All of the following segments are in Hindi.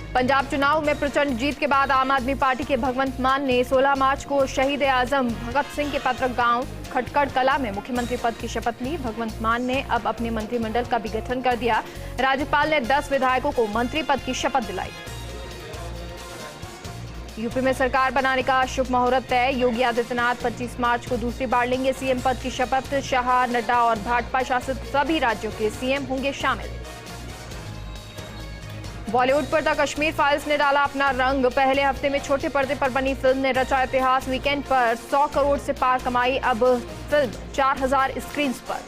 पंजाब चुनाव में प्रचंड जीत के बाद आम आदमी पार्टी के भगवंत मान ने 16 मार्च को शहीद आजम भगत सिंह के पैतृक गांव खटकड़ कला में मुख्यमंत्री पद की शपथ ली। भगवंत मान ने अब अपने मंत्रिमंडल का भी गठन कर दिया। राज्यपाल ने 10 विधायकों को मंत्री पद की शपथ दिलाई। यूपी में सरकार बनाने का शुभ मुहूर्त तय। योगी आदित्यनाथ 25 मार्च को दूसरी बार लेंगे सीएम पद की शपथ। शाह, नड्डा और भाजपा शासित सभी राज्यों के सीएम होंगे शामिल। बॉलीवुड पर द कश्मीर फाइल्स ने डाला अपना रंग। पहले हफ्ते में छोटे पर्दे पर बनी फिल्म ने रचा इतिहास। वीकेंड पर 100 करोड़ से पार कमाई। अब फिल्म 4000 स्क्रीन पर।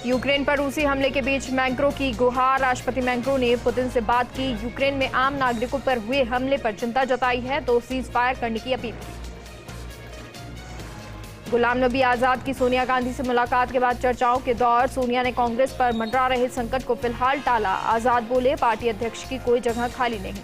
यूक्रेन पर रूसी हमले के बीच मैक्रों की गुहार। राष्ट्रपति मैक्रों ने पुतिन से बात की। यूक्रेन में आम नागरिकों पर हुए हमले पर चिंता जताई है तो सीज फायर करने की अपील की। गुलाम नबी आजाद की सोनिया गांधी से मुलाकात के बाद चर्चाओं के दौर। सोनिया ने कांग्रेस पर मंडरा रहे संकट को फिलहाल टाला। आजाद बोले, पार्टी अध्यक्ष की कोई जगह खाली नहीं।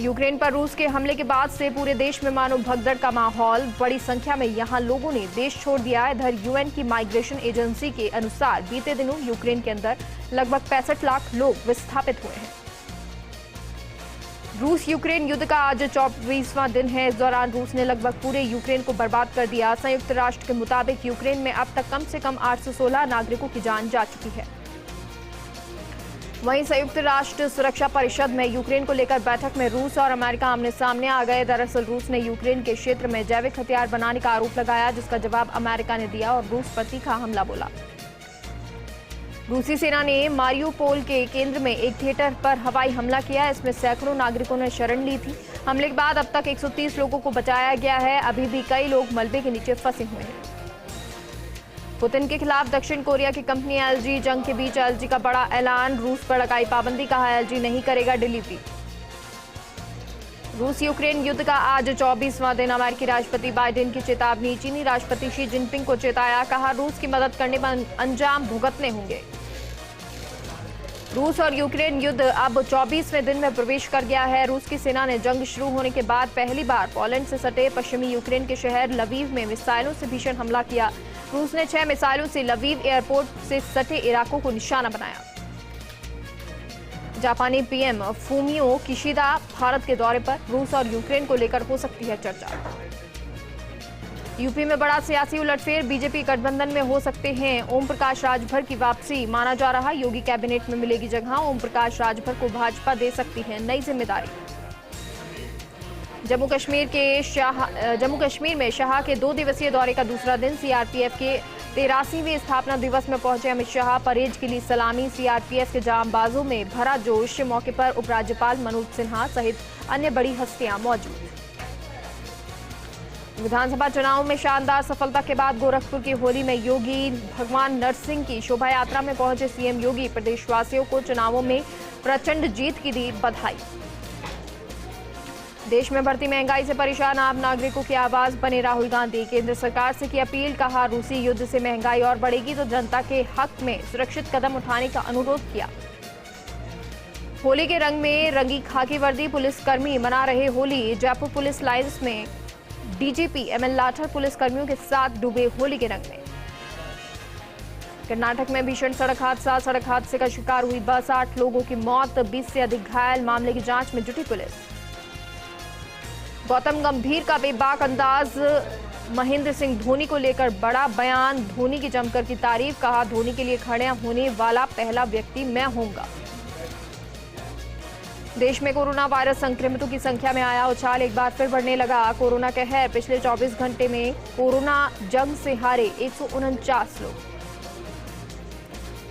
यूक्रेन पर रूस के हमले के बाद से पूरे देश में मानो भगदड़ का माहौल। बड़ी संख्या में यहां लोगों ने देश छोड़ दिया। इधर यूएन की माइग्रेशन एजेंसी के अनुसार बीते दिनों यूक्रेन के अंदर लगभग 65 लाख लोग विस्थापित हुए हैं। रूस यूक्रेन युद्ध का आज 24वां दिन है। इस दौरान रूस ने लगभग पूरे यूक्रेन को बर्बाद कर दिया। संयुक्त राष्ट्र के मुताबिक यूक्रेन में अब तक कम से कम 816 नागरिकों की जान जा चुकी है। वहीं संयुक्त राष्ट्र सुरक्षा परिषद में यूक्रेन को लेकर बैठक में रूस और अमेरिका आमने सामने आ गए। दरअसल रूस ने यूक्रेन के क्षेत्र में जैविक हथियार बनाने का आरोप लगाया, जिसका जवाब अमेरिका ने दिया और रूस पर तीखा हमला बोला। रूसी सेना ने मारियुपोल के केंद्र में एक थिएटर पर हवाई हमला किया। इसमें सैकड़ों नागरिकों ने शरण ली थी। हमले के बाद अब तक 130 लोगों को बचाया गया है। अभी भी कई लोग मलबे के नीचे फंसे हुए हैं। पुतिन के खिलाफ दक्षिण कोरिया की कंपनी एलजी। जंग के बीच एलजी का बड़ा ऐलान। रूस पर लगाई पाबंदी, कहा एलजी नहीं करेगा डिलीवरी। रूस यूक्रेन युद्ध का आज 24वां दिन। अमेरिकी राष्ट्रपति बाइडेन की चेतावनी। चीनी राष्ट्रपति शी जिनपिंग को चेताया, कहा रूस की मदद करने पर अंजाम भुगतने होंगे। रूस और यूक्रेन युद्ध अब 24वें दिन में प्रवेश कर गया है। रूस की सेना ने जंग शुरू होने के बाद पहली बार पोलैंड से सटे पश्चिमी यूक्रेन के शहर लवीव में मिसाइलों से भीषण हमला किया। रूस ने 6 मिसाइलों से लवीव एयरपोर्ट से सटे इलाकों को निशाना बनाया। जापानी पीएम फूमियो किशिदा भारत के दौरे पर। रूस और यूक्रेन को लेकर हो सकती है चर्चा। यूपी में बड़ा सियासी उलटफेर। बीजेपी गठबंधन में हो सकते हैं ओम प्रकाश राजभर की वापसी, माना जा रहा। योगी कैबिनेट में मिलेगी जगह। ओम प्रकाश राजभर को भाजपा दे सकती है नई जिम्मेदारी। जम्मू कश्मीर में शाह के 2 दिवसीय दौरे का दूसरा दिन। सीआरपीएफ के 83वें स्थापना दिवस में पहुंचे अमित शाह। परेड के लिए सलामी। सीआरपीएफ के जांबाजों में भरा जोश। मौके पर उपराज्यपाल मनोज सिन्हा सहित अन्य बड़ी हस्तियां मौजूद। विधानसभा चुनाव में शानदार सफलता के बाद गोरखपुर की होली में योगी भगवान नरसिंह की शोभा यात्रा में पहुंचे सीएम योगी। प्रदेशवासियों को चुनावों में प्रचंड जीत की दी बधाई। देश में बढ़ती महंगाई से परेशान आम नागरिकों की आवाज बने राहुल गांधी। केंद्र सरकार से की अपील, कहा रूसी युद्ध से महंगाई और बढ़ेगी तो जनता के हक में सुरक्षित कदम उठाने का अनुरोध किया। होली के रंग में रंगी खाकी वर्दी पुलिसकर्मी मना रहे होली। जयपुर पुलिस लाइंस में डीजीपी एमएल लाठर पुलिसकर्मियों के साथ डूबे होली के रंग में। कर्नाटक में भीषण सड़क हादसा। सड़क हादसे का शिकार हुई बस। 8 लोगों की मौत, 20 से अधिक घायल। मामले की जांच में जुटी पुलिस। गौतम गंभीर का बेबाक अंदाज। महेंद्र सिंह धोनी को लेकर बड़ा बयान। धोनी की जमकर की तारीफ, कहा धोनी के लिए खड़े होने वाला पहला व्यक्ति मैं होऊंगा। देश में कोरोना वायरस संक्रमितों की संख्या में आया उछाल। एक बार फिर बढ़ने लगा कोरोना कहर। पिछले 24 घंटे में कोरोना जंग से हारे 149 लोग।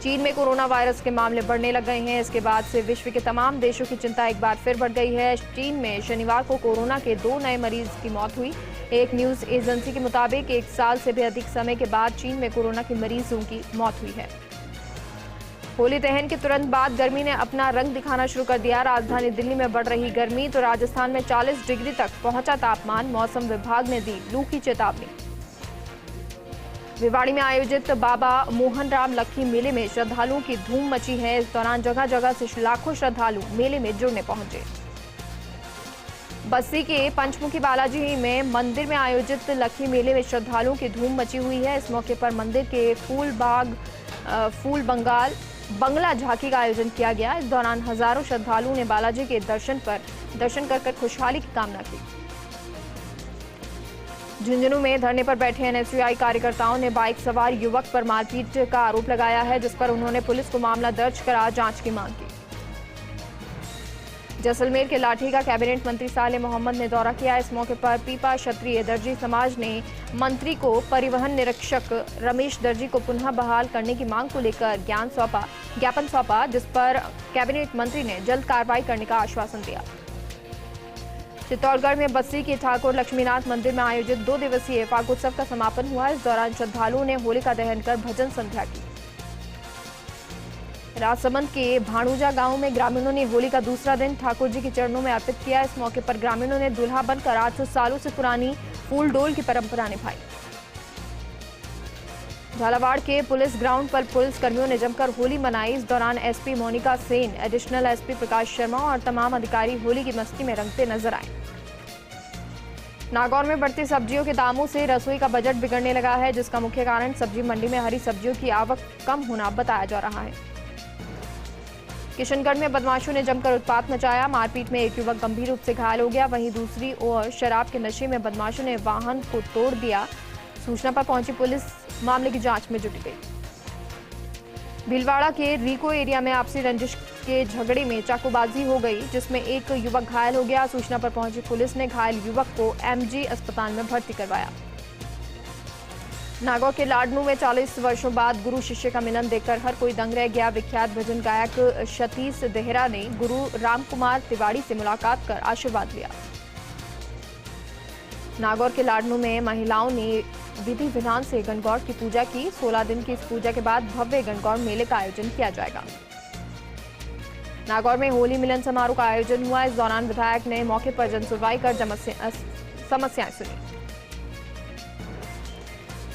चीन में कोरोना वायरस के मामले बढ़ने लग गए हैं। इसके बाद से विश्व के तमाम देशों की चिंता एक बार फिर बढ़ गई है। चीन में शनिवार को कोरोना के 2 नए मरीज की मौत हुई। एक न्यूज एजेंसी के मुताबिक 1 साल से भी अधिक समय के बाद चीन में कोरोना के मरीजों की मौत हुई है। होली दहन के तुरंत बाद गर्मी ने अपना रंग दिखाना शुरू कर दिया। राजधानी दिल्ली में बढ़ रही गर्मी तो राजस्थान में 40 डिग्री तक पहुंचा तापमान। मौसम विभाग ने दी लू की चेतावनी। भिवाड़ी में आयोजित बाबा मोहन राम लक्की मेले में श्रद्धालुओं की धूम मची है। इस दौरान जगह जगह से लाखों श्रद्धालु मेले में जुड़ने पहुंचे। बस्सी के पंचमुखी बालाजी में मंदिर में आयोजित लक्की मेले में श्रद्धालुओं की धूम मची हुई है। इस मौके पर मंदिर के फूल बंगाल बंगला झांकी का आयोजन किया गया। इस दौरान हजारों श्रद्धालुओं ने बालाजी के दर्शन कर खुशहाली की कामना की। झुंझुनू में धरने पर बैठे एनएसयूआई कार्यकर्ताओं ने बाइक सवार युवक पर मारपीट का आरोप लगाया है, जिस पर उन्होंने पुलिस को मामला दर्ज करा जांच की मांग की। जैसलमेर के लाठी का कैबिनेट मंत्री साले मोहम्मद ने दौरा किया। इस मौके पर पीपा क्षत्रिय दर्जी समाज ने मंत्री को परिवहन निरीक्षक रमेश दर्जी को पुनः बहाल करने की मांग को लेकर ज्ञापन सौंपा, जिस पर कैबिनेट मंत्री ने जल्द कार्रवाई करने का आश्वासन दिया। चित्तौड़गढ़ में बस्सी के ठाकुर लक्ष्मीनाथ मंदिर में आयोजित 2 दिवसीय फागोत्सव का समापन हुआ। इस दौरान श्रद्धालुओं ने होलिका दहन कर भजन संध्या की। राजसमंद के भाणुजा गांव में ग्रामीणों ने होली का दूसरा दिन ठाकुर जी के चरणों में अर्पित किया। इस मौके पर ग्रामीणों ने दूल्हा बनकर 800 सालों से पुरानी फूल डोल की परंपरा निभाई। झालावाड़ के पुलिस ग्राउंड पर पुलिस कर्मियों ने जमकर होली मनाई। इस दौरान SP Monika Sen, additional SP Prakash Sharma और तमाम अधिकारी होली की मस्ती में रंगते नजर आए। नागौर में बढ़ती सब्जियों के दामों से रसोई का बजट बिगड़ने लगा है, जिसका मुख्य कारण सब्जी मंडी में हरी सब्जियों की आवक कम होना बताया जा रहा है। किशनगढ़ में बदमाशों ने जमकर उत्पात मचाया। मारपीट में एक युवक गंभीर रूप से घायल हो गया। वहीं दूसरी ओर शराब के नशे में बदमाशों ने वाहन को तोड़ दिया। सूचना पर पहुंची पुलिस मामले की जांच में जुटी गई। भीलवाड़ा के रिको एरिया में आपसी रंजिश के झगड़े में चाकूबाजी हो गई, जिसमें एक युवक घायल हो गया। सूचना पर पहुंची पुलिस ने घायल युवक को एमजी अस्पताल में भर्ती करवाया। नागौर के लाडनू में 40 वर्षों बाद गुरु शिष्य का मिलन देखकर हर कोई दंग रह गया। विख्यात भजन गायक सतीश देहरा ने गुरु रामकुमार तिवाड़ी से मुलाकात कर आशीर्वाद लिया। नागौर के लाडनू में महिलाओं ने विधि विधान से गणगौर की पूजा की। 16 दिन की इस पूजा के बाद भव्य गणगौर मेले का आयोजन किया जाएगा। नागौर में होली मिलन समारोह का आयोजन हुआ। इस दौरान विधायक ने मौके पर जनसुनवाई कर समस्याएं सुनी।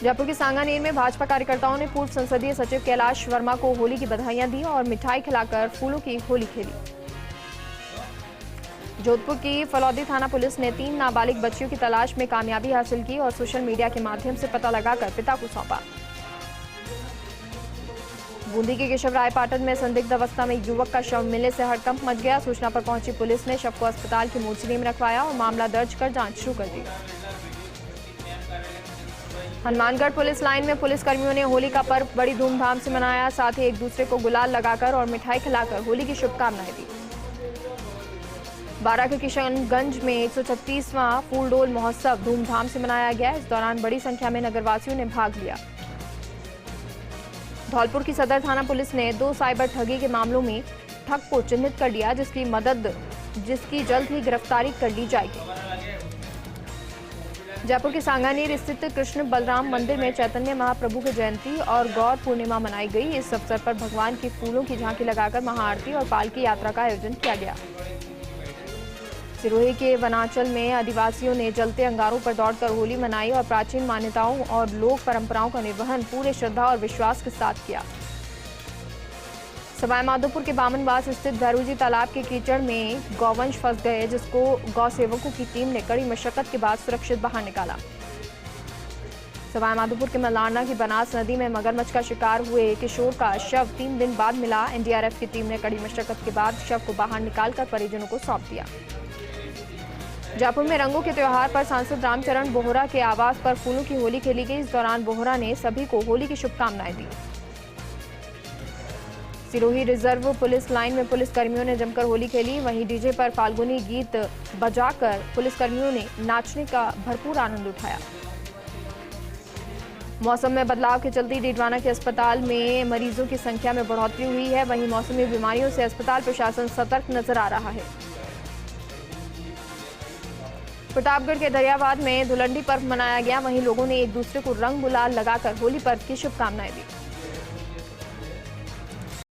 जयपुर के सांगानेर में भाजपा कार्यकर्ताओं ने पूर्व संसदीय सचिव कैलाश वर्मा को होली की बधाइयां दी और मिठाई खिलाकर फूलों की होली खेली। जोधपुर की फलौदी थाना पुलिस ने 3 नाबालिग बच्चियों की तलाश में कामयाबी हासिल की और सोशल मीडिया के माध्यम से पता लगाकर पिता को सौंपा। बूंदी के केशवराय पाटन में संदिग्ध अवस्था में युवक का शव मिलने से हड़कंप मच गया। सूचना पर पहुंची पुलिस ने शव को अस्पताल की मोर्चरी में रखवाया और मामला दर्ज कर जांच शुरू कर दी। हनुमानगढ़ पुलिस लाइन में पुलिस कर्मियों ने होली का पर्व बड़ी धूमधाम से मनाया। साथ ही एक दूसरे को गुलाल लगाकर और मिठाई खिलाकर होली की शुभकामनाएं दी। बारां के किशनगंज में 136वां फूलडोल महोत्सव धूमधाम से मनाया गया। इस दौरान बड़ी संख्या में नगरवासियों ने भाग लिया। धौलपुर की सदर थाना पुलिस ने 2 साइबर ठगी के मामलों में ठग को चिन्हित कर लिया, जिसकी जल्द ही गिरफ्तारी कर ली जाएगी। जयपुर के सांगानेर स्थित कृष्ण बलराम मंदिर में चैतन्य महाप्रभु की जयंती और गौर पूर्णिमा मनाई गई। इस अवसर पर भगवान की फूलों की झांकी लगाकर महाआरती और पालकी यात्रा का आयोजन किया गया। सिरोही के वनांचल में आदिवासियों ने जलते अंगारों पर दौड़कर होली मनाई और प्राचीन मान्यताओं और लोक परंपराओं का निर्वहन पूरे श्रद्धा और विश्वास के साथ किया। सवाई माधोपुर के बामनबास स्थित भैरूजी तालाब के कीचड़ में गौवंश फंस गए, जिसको गौ सेवकों की टीम ने कड़ी मशक्कत के बाद सुरक्षित बाहर निकाला। सवाई माधोपुर के मलारना की बनास नदी में मगरमच्छ का शिकार हुए किशोर का शव 3 दिन बाद मिला। एनडीआरएफ की टीम ने कड़ी मशक्कत के बाद शव को बाहर निकालकर परिजनों को सौंप दिया। जयपुर में रंगों के त्योहार पर सांसद रामचरण बोहरा के आवास पर फूलों की होली खेली गई। इस दौरान बोहरा ने सभी को होली की शुभकामनाएं दी। सिरोही रिजर्व पुलिस लाइन में पुलिस कर्मियों ने जमकर होली खेली। वहीं डीजे पर फाल्गुनी गीत बजाकर पुलिस कर्मियों ने नाचने का भरपूर आनंद उठाया। मौसम में बदलाव के चलते डीडवाना के अस्पताल में मरीजों की संख्या में बढ़ोतरी हुई है। वहीं मौसमी बीमारियों से अस्पताल प्रशासन सतर्क नजर आ रहा है। प्रतापगढ़ के दरियाबाद में धुलंडी पर्व मनाया गया। वहीं लोगों ने एक दूसरे को रंग गुलाल लगाकर होली पर्व की शुभकामनाएं दी।